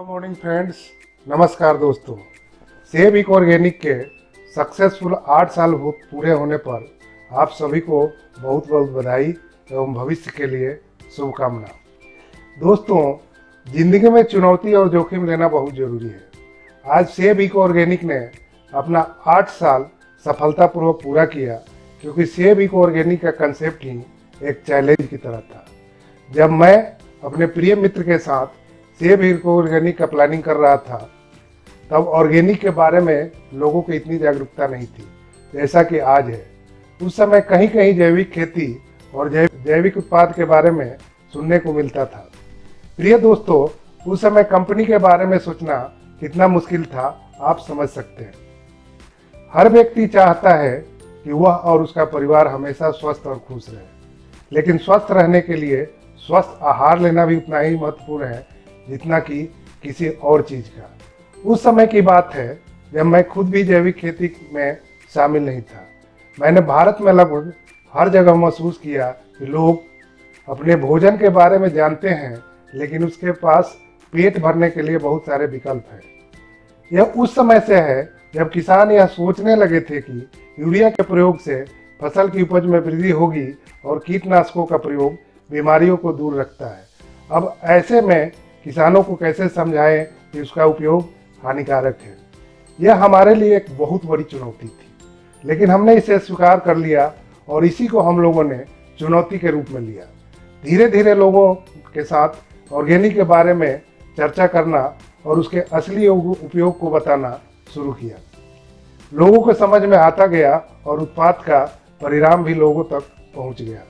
Hello morning friends, नमस्कार दोस्तों। सेब इको ऑर्गेनिक के सक्सेसफुल 8 साल पूरे होने पर आप सभी को बहुत बहुत बधाई एवं भविष्य के लिए शुभकामना। दोस्तों, जिंदगी में चुनौती और जोखिम लेना बहुत जरूरी है। आज सेब इको ऑर्गेनिक ने अपना 8 साल सफलतापूर्वक पूरा किया, क्योंकि सेब इको ऑर्गेनिक का कंसेप्ट ही एक चैलेंज की तरह था। जब मैं अपने प्रिय मित्र के साथ सेब इको ऑर्गेनिक का प्लानिंग कर रहा था, तब ऑर्गेनिक के बारे में लोगों को इतनी जागरूकता नहीं थी जैसा कि आज है। उस समय कहीं कहीं जैविक खेती और जैविक उत्पाद के बारे में सुनने को मिलता था। प्रिय दोस्तों, उस समय कंपनी के बारे में सोचना कितना मुश्किल था, आप समझ सकते हैं। हर व्यक्ति चाहता है कि वह और उसका परिवार हमेशा स्वस्थ और खुश रहे, लेकिन स्वस्थ रहने के लिए स्वस्थ आहार लेना भी उतना ही महत्वपूर्ण है जितना कि किसी और चीज़ का। उस समय की बात है जब मैं खुद भी जैविक खेती में शामिल नहीं था। मैंने भारत में लगभग हर जगह महसूस किया कि लोग अपने भोजन के बारे में जानते हैं, लेकिन उसके पास पेट भरने के लिए बहुत सारे विकल्प हैं। यह उस समय से है जब किसान यह सोचने लगे थे कि यूरिया के प्रयोग से फसल की उपज में वृद्धि होगी और कीटनाशकों का प्रयोग बीमारियों को दूर रखता है। अब ऐसे में किसानों को कैसे समझाएं कि उसका उपयोग हानिकारक है। यह हमारे लिए एक बहुत बड़ी चुनौती थी, लेकिन हमने इसे स्वीकार कर लिया और इसी को हम लोगों ने चुनौती के रूप में लिया। धीरे धीरे लोगों के साथ ऑर्गेनिक के बारे में चर्चा करना और उसके असली उपयोग को बताना शुरू किया। लोगों को समझ में आता गया और उत्पाद का परिणाम भी लोगों तक पहुंच गया।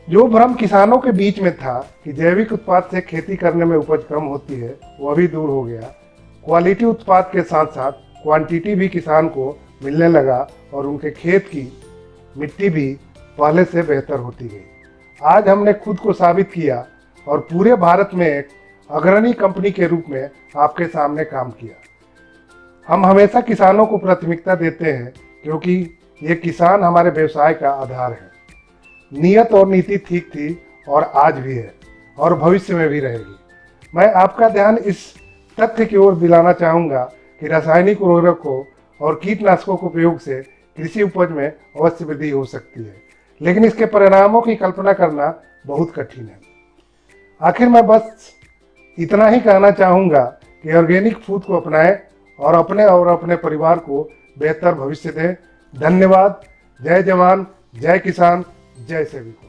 जो भ्रम किसानों के बीच में था कि जैविक उत्पाद से खेती करने में उपज कम होती है, वह भी दूर हो गया। क्वालिटी उत्पाद के साथ साथ क्वांटिटी भी किसान को मिलने लगा और उनके खेत की मिट्टी भी पहले से बेहतर होती गई। आज हमने खुद को साबित किया और पूरे भारत में एक अग्रणी कंपनी के रूप में आपके सामने काम किया। हम हमेशा किसानों को प्राथमिकता देते हैं, क्योंकि ये किसान हमारे व्यवसाय का आधार है। नियत और नीति ठीक थी और आज भी है और भविष्य में भी रहेगी। मैं आपका ध्यान इस तथ्य की ओर दिलाना चाहूँगा कि रासायनिक उर्वरकों और कीटनाशकों के उपयोग से कृषि उपज में अवश्य वृद्धि हो सकती है, लेकिन इसके परिणामों की कल्पना करना बहुत कठिन है। आखिर मैं बस इतना ही कहना चाहूँगा कि ऑर्गेनिक फूड को अपनाएं और अपने परिवार को बेहतर भविष्य दें। धन्यवाद। जय जवान, जय किसान, जय सेविक।